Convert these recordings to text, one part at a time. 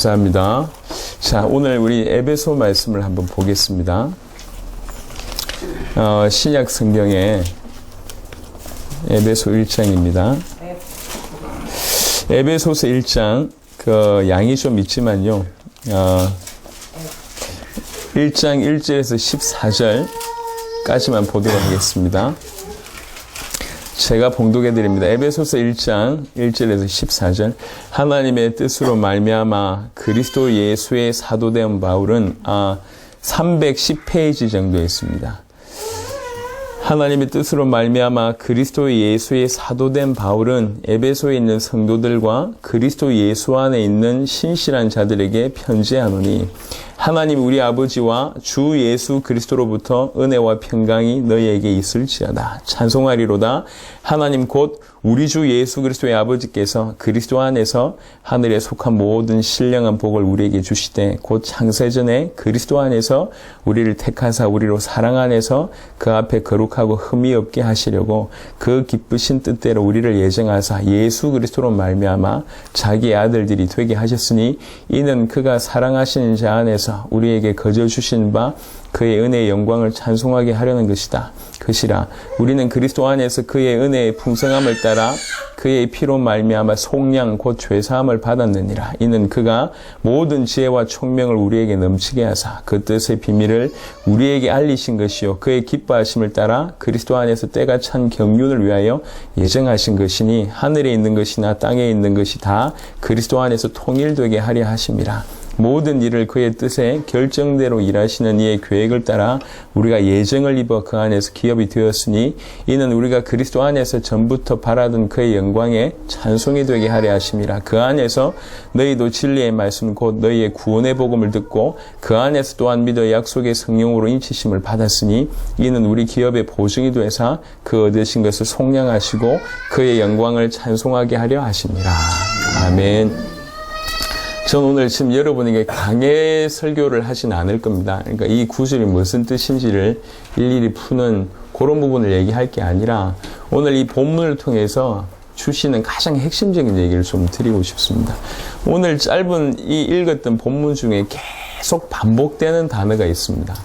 감사합니다. 자, 오늘 우리 에베소 말씀을 한번 보겠습니다. 신약 성경의 에베소 1장입니다. 에베소서 1장, 양이 좀 있지만요. 1장 1절에서 14절까지만 보도록 하겠습니다. 제가 봉독해 드립니다. 에베소서 1장 1절에서 14절. 하나님의 뜻으로 말미암아 그리스도 예수의 사도된 바울은 310페이지 정도에 있습니다. 하나님의 뜻으로 말미암아 그리스도 예수의 사도된 바울은 에베소에 있는 성도들과 그리스도 예수 안에 있는 신실한 자들에게 편지하노니 하나님 우리 아버지와 주 예수 그리스도로부터 은혜와 평강이 너희에게 있을지어다. 찬송하리로다. 하나님 곧 우리 주 예수 그리스도의 아버지께서 그리스도 안에서 하늘에 속한 모든 신령한 복을 우리에게 주시되 곧 창세전에 그리스도 안에서 우리를 택하사 우리로 사랑 안에서 그 앞에 거룩하고 흠이 없게 하시려고 그 기쁘신 뜻대로 우리를 예정하사 예수 그리스도로 말미암아 자기의 아들들이 되게 하셨으니 이는 그가 사랑하시는 자 안에서 우리에게 거저 주신 바 그의 은혜의 영광을 찬송하게 하려는 것이다. 그시라 우리는 그리스도 안에서 그의 은혜의 풍성함을 따라 그의 피로 말미암아 속량 곧 죄사함을 받았느니라. 이는 그가 모든 지혜와 총명을 우리에게 넘치게 하사 그 뜻의 비밀을 우리에게 알리신 것이요 그의 기뻐하심을 따라 그리스도 안에서 때가 찬 경륜을 위하여 예정하신 것이니 하늘에 있는 것이나 땅에 있는 것이 다 그리스도 안에서 통일되게 하려 하심이라. 모든 일을 그의 뜻에 결정대로 일하시는 이의 계획을 따라 우리가 예정을 입어 그 안에서 기업이 되었으니 이는 우리가 그리스도 안에서 전부터 바라던 그의 영광에 찬송이 되게 하려 하심이라. 그 안에서 너희도 진리의 말씀 곧 너희의 구원의 복음을 듣고 그 안에서 또한 믿어 약속의 성령으로 인치심을 받았으니 이는 우리 기업의 보증이 되사 그 얻으신 것을 속량하시고 그의 영광을 찬송하게 하려 하심이라. 아멘. 전 오늘 지금 여러분에게 강해 설교를 하진 않을 겁니다. 그러니까 이 구절이 무슨 뜻인지를 일일이 푸는 그런 부분을 얘기할 게 아니라 오늘 이 본문을 통해서 주시는 가장 핵심적인 얘기를 좀 드리고 싶습니다. 오늘 짧은 이 읽었던 본문 중에 계속 반복되는 단어가 있습니다.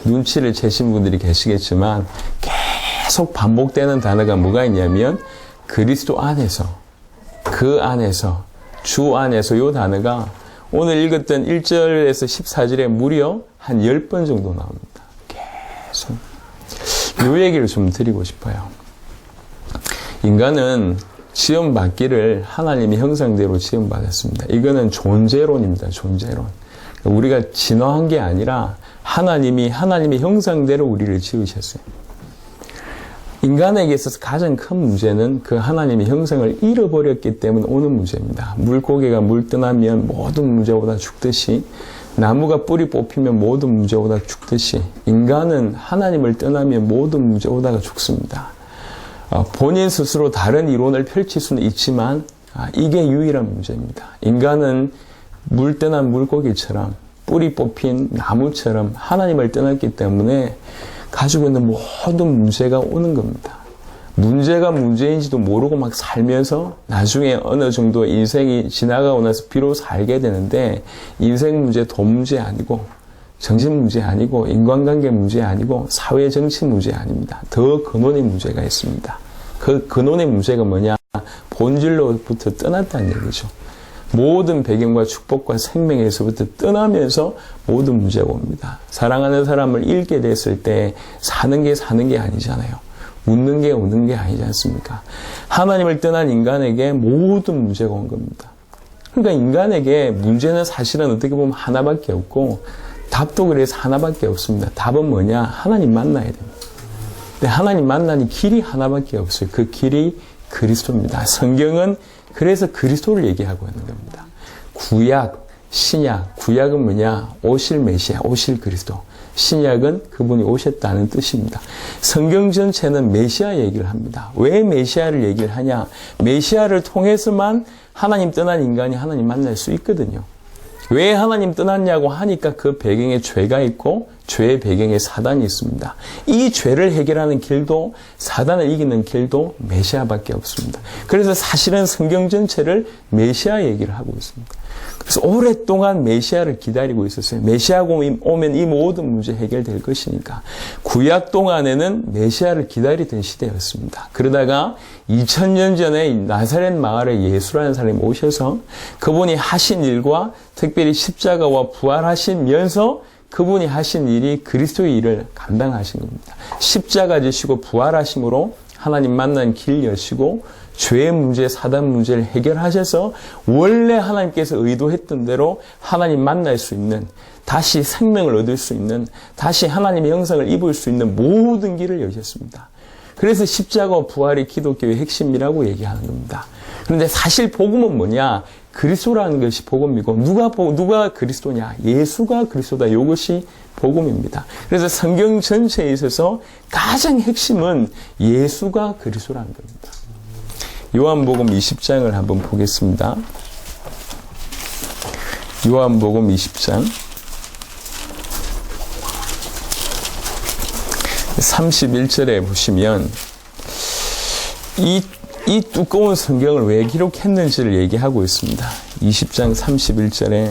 눈치를 채신 분들이 계시겠지만 계속 반복되는 단어가 뭐가 있냐면 그리스도 안에서, 그 안에서, 주 안에서 이 단어가 오늘 읽었던 1절에서 14절에 무려 한 10번 정도 나옵니다. 계속. 이 얘기를 좀 드리고 싶어요. 인간은 지음받기를 하나님의 형상대로 지음받았습니다. 이거는 존재론입니다. 존재론. 우리가 진화한 게 아니라 하나님이 하나님의 형상대로 우리를 지으셨어요. 인간에게 있어서 가장 큰 문제는 그 하나님의 형상을 잃어버렸기 때문에 오는 문제입니다. 물고기가 물 떠나면 모든 문제보다 죽듯이 나무가 뿌리 뽑히면 모든 문제보다 죽듯이 인간은 하나님을 떠나면 모든 문제보다 죽습니다. 본인 스스로 다른 이론을 펼칠 수는 있지만 이게 유일한 문제입니다. 인간은 물 떠난 물고기처럼 뿌리 뽑힌 나무처럼 하나님을 떠났기 때문에 가지고 있는 모든 문제가 오는 겁니다. 문제가 문제인지도 모르고 막 살면서 나중에 어느 정도 인생이 지나가고 나서 비로소 알게 되는데 인생 문제, 돈 문제 아니고 정신 문제 아니고 인간관계 문제 아니고 사회 정치 문제 아닙니다. 더 근원의 문제가 있습니다. 그 근원의 문제가 뭐냐? 본질로부터 떠났다는 얘기죠. 모든 배경과 축복과 생명에서부터 떠나면서 모든 문제가 옵니다. 사랑하는 사람을 잃게 됐을 때 사는 게 아니잖아요. 웃는 게 우는 게 아니지 않습니까? 하나님을 떠난 인간에게 모든 문제가 온 겁니다. 그러니까 인간에게 문제는 사실은 어떻게 보면 하나밖에 없고 답도 그래서 하나밖에 없습니다. 답은 뭐냐? 하나님 만나야 됩니다. 근데 하나님 만나는 길이 하나밖에 없어요. 그 길이 그리스도입니다. 성경은 그래서 그리스도를 얘기하고 있는 겁니다. 구약, 신약, 구약은 뭐냐? 오실 메시아, 오실 그리스도. 신약은 그분이 오셨다는 뜻입니다. 성경 전체는 메시아 얘기를 합니다. 왜 메시아를 얘기를 하냐? 메시아를 통해서만 하나님 떠난 인간이 하나님 만날 수 있거든요. 왜 하나님 떠났냐고 하니까 그 배경에 죄가 있고 죄의 배경에 사단이 있습니다. 이 죄를 해결하는 길도 사단을 이기는 길도 메시아밖에 없습니다. 그래서 사실은 성경 전체를 메시아 얘기를 하고 있습니다. 그래서 오랫동안 메시아를 기다리고 있었어요. 메시아가 오면 이 모든 문제 해결될 것이니까. 구약 동안에는 메시아를 기다리던 시대였습니다. 그러다가 2000년 전에 나사렛 마을에 예수라는 사람이 오셔서 그분이 하신 일과 특별히 십자가와 부활하시면서 그분이 하신 일이 그리스도의 일을 감당하신 겁니다. 십자가 지시고 부활하심으로 하나님 만난 길 여시고 죄의 문제, 사단 문제를 해결하셔서 원래 하나님께서 의도했던 대로 하나님 만날 수 있는, 다시 생명을 얻을 수 있는, 다시 하나님의 형상을 입을 수 있는 모든 길을 여셨습니다. 그래서 십자가와 부활이 기독교의 핵심이라고 얘기하는 겁니다. 그런데 사실 복음은 뭐냐? 그리스도라는 것이 복음이고 누가 그리스도냐? 예수가 그리스도다. 이것이 복음입니다. 그래서 성경 전체에 있어서 가장 핵심은 예수가 그리스도라는 겁니다. 요한복음 20장을 한번 보겠습니다. 요한복음 20장 31절에 보시면 이 두꺼운 성경을 왜 기록했는지를 얘기하고 있습니다. 20장 31절에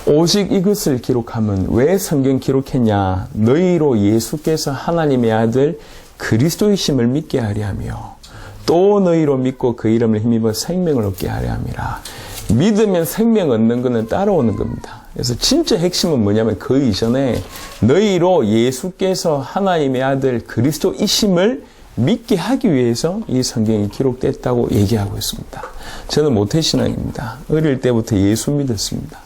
오직 이것을 기록하면 왜 성경 기록했냐? 너희로 예수께서 하나님의 아들 그리스도이심을 믿게 하려 하며 또 너희로 믿고 그 이름을 힘입어 생명을 얻게 하려 함이라. 믿으면 생명 얻는 것은 따라오는 겁니다. 그래서 진짜 핵심은 뭐냐면 그 이전에 너희로 예수께서 하나님의 아들 그리스도이심을 믿게 하기 위해서 이 성경이 기록됐다고 얘기하고 있습니다. 저는 모태신앙입니다. 어릴 때부터 예수 믿었습니다.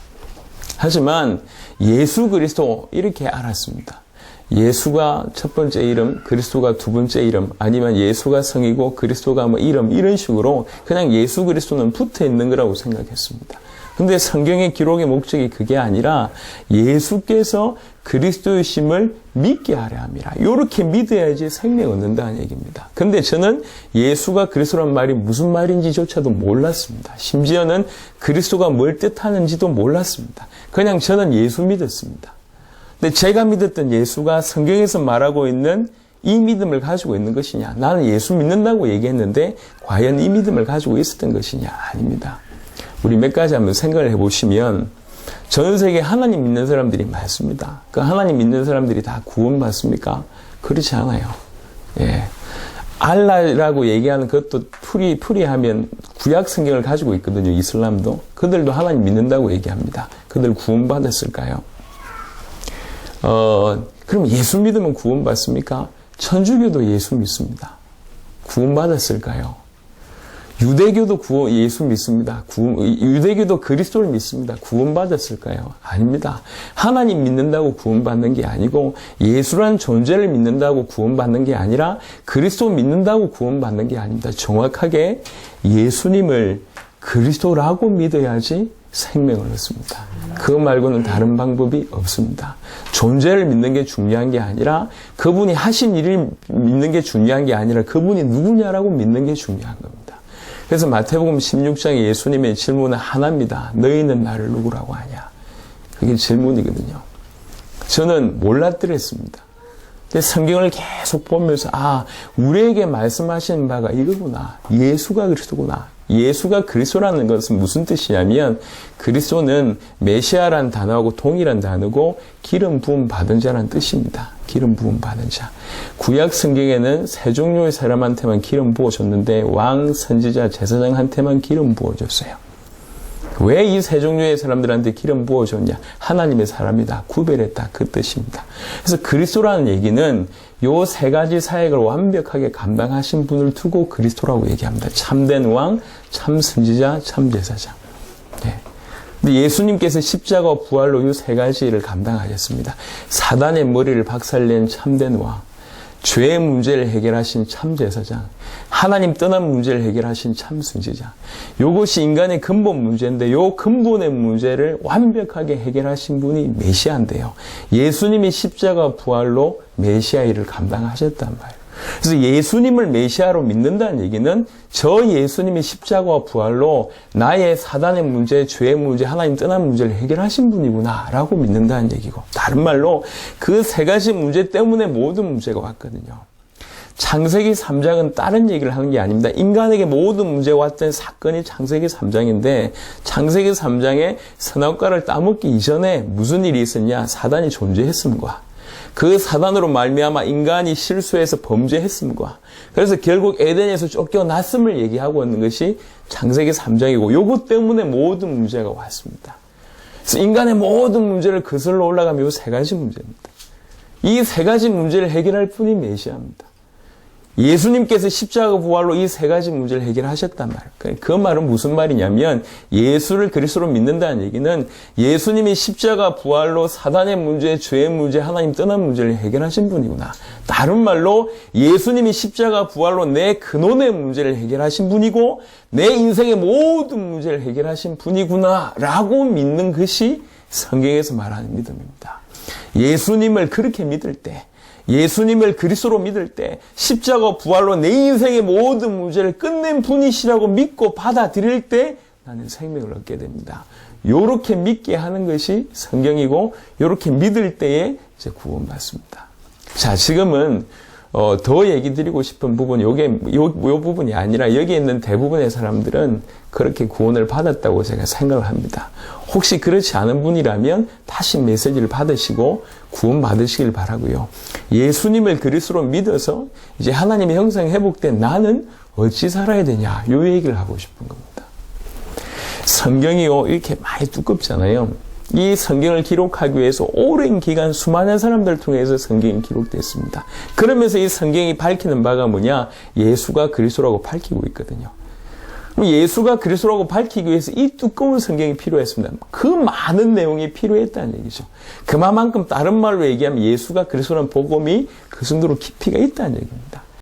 하지만 예수 그리스도 이렇게 알았습니다. 예수가 첫 번째 이름, 그리스도가 두 번째 이름, 아니면 예수가 성이고 그리스도가 뭐 이름, 이런 식으로 그냥 예수 그리스도는 붙어 있는 거라고 생각했습니다. 근데 성경의 기록의 목적이 그게 아니라 예수께서 그리스도이심을 믿게 하려 함이라. 이렇게 믿어야지 생명 얻는다는 얘기입니다. 근데 저는 예수가 그리스도란 말이 무슨 말인지조차도 몰랐습니다. 심지어는 그리스도가 뭘 뜻하는지도 몰랐습니다. 그냥 저는 예수 믿었습니다. 근데 제가 믿었던 예수가 성경에서 말하고 있는 이 믿음을 가지고 있는 것이냐? 나는 예수 믿는다고 얘기했는데 과연 이 믿음을 가지고 있었던 것이냐? 아닙니다. 우리 몇 가지 한번 생각을 해보시면 전 세계에 하나님 믿는 사람들이 많습니다. 그 하나님 믿는 사람들이 다 구원받습니까? 그렇지 않아요. 예. 알라라고 얘기하는 그것도 풀이하면 구약 성경을 가지고 있거든요. 이슬람도. 그들도 하나님 믿는다고 얘기합니다. 그들 구원받았을까요? 그럼 예수 믿으면 구원받습니까? 천주교도 예수 믿습니다. 구원받았을까요? 유대교도 예수 믿습니다. 유대교도 그리스도를 믿습니다. 구원받았을까요? 아닙니다. 하나님 믿는다고 구원받는 게 아니고 예수란 존재를 믿는다고 구원받는 게 아니라 그리스도 믿는다고 구원받는 게 아닙니다. 정확하게 예수님을 그리스도라고 믿어야지 생명을 얻습니다. 그거 말고는 다른 방법이 없습니다. 존재를 믿는 게 중요한 게 아니라 그분이 하신 일을 믿는 게 중요한 게 아니라 그분이 누구냐라고 믿는 게 중요한 겁니다. 그래서 마태복음 16장에 예수님의 질문은 하나입니다. 너희는 나를 누구라고 하냐? 그게 질문이거든요. 저는 몰랐더랬습니다. 근데 성경을 계속 보면서 우리에게 말씀하시는 바가 이거구나. 예수가 그리스도구나. 예수가 그리스도라는 것은 무슨 뜻이냐면 그리스도는 메시아라는 단어하고 동일한 단어고 기름 부음 받은 자라는 뜻입니다. 기름 부음 받은 자. 구약 성경에는 세 종류의 사람한테만 기름 부어줬는데 왕, 선지자, 제사장한테만 기름 부어줬어요. 왜 이 세 종류의 사람들한테 기름 부어줬냐? 하나님의 사람이다. 구별했다. 그 뜻입니다. 그래서 그리스도라는 얘기는 요 세 가지 사역을 완벽하게 감당하신 분을 두고 그리스도라고 얘기합니다. 참된 왕, 참 선지자, 참 제사장. 네. 근데 예수님께서 십자가와 부활로 이 세 가지를 감당하셨습니다. 사단의 머리를 박살낸 참된 왕, 죄의 문제를 해결하신 참 제사장, 하나님 떠난 문제를 해결하신 참 선지자. 이것이 인간의 근본 문제인데 이 근본의 문제를 완벽하게 해결하신 분이 메시아인데요. 예수님이 십자가 부활로 메시아 일을 감당하셨단 말이에요. 그래서 예수님을 메시아로 믿는다는 얘기는 저 예수님이 십자가와 부활로 나의 사단의 문제, 죄의 문제, 하나님 떠난 문제를 해결하신 분이구나 라고 믿는다는 얘기고, 다른 말로 그 세 가지 문제 때문에 모든 문제가 왔거든요. 창세기 3장은 다른 얘기를 하는 게 아닙니다. 인간에게 모든 문제가 왔던 사건이 창세기 3장인데 창세기 3장에 선악과를 따먹기 이전에 무슨 일이 있었냐? 사단이 존재했음과 그 사단으로 말미암아 인간이 실수해서 범죄했음과 그래서 결국 에덴에서 쫓겨났음을 얘기하고 있는 것이 창세기 3장이고 요것 때문에 모든 문제가 왔습니다. 그래서 인간의 모든 문제를 거슬러 올라가면 이 세 가지 문제입니다. 이 세 가지 문제를 해결할 분이 메시아입니다. 예수님께서 십자가 부활로 이 세 가지 문제를 해결하셨단 말이에요. 그 말은 무슨 말이냐면 예수를 그리스도로 믿는다는 얘기는 예수님이 십자가 부활로 사단의 문제, 죄의 문제, 하나님 떠난 문제를 해결하신 분이구나. 다른 말로 예수님이 십자가 부활로 내 근원의 문제를 해결하신 분이고 내 인생의 모든 문제를 해결하신 분이구나 라고 믿는 것이 성경에서 말하는 믿음입니다. 예수님을 그렇게 믿을 때 예수님을 그리스도로 믿을 때 십자가 부활로 내 인생의 모든 문제를 끝낸 분이시라고 믿고 받아들일 때 나는 생명을 얻게 됩니다. 요렇게 믿게 하는 것이 성경이고 요렇게 믿을 때에 이제 구원받습니다. 자, 지금은 더 얘기 드리고 싶은 부분 요 부분이 아니라 여기 있는 대부분의 사람들은 그렇게 구원을 받았다고 제가 생각을 합니다. 혹시 그렇지 않은 분이라면 다시 메시지를 받으시고 구원 받으시길 바라고요. 예수님을 그리스도로 믿어서 이제 하나님의 형상이 회복된 나는 어찌 살아야 되냐 요 얘기를 하고 싶은 겁니다. 성경이요 이렇게 많이 두껍잖아요. 이 성경을 기록하기 위해서 오랜 기간 수많은 사람들을 통해서 성경이 기록됐습니다. 그러면서 이 성경이 밝히는 바가 뭐냐? 예수가 그리스도라고 밝히고 있거든요. 예수가 그리스도라고 밝히기 위해서 이 두꺼운 성경이 필요했습니다. 그 많은 내용이 필요했다는 얘기죠. 그만큼 다른 말로 얘기하면 예수가 그리스도라는 복음이 그 정도로 깊이가 있다는 얘기입니다.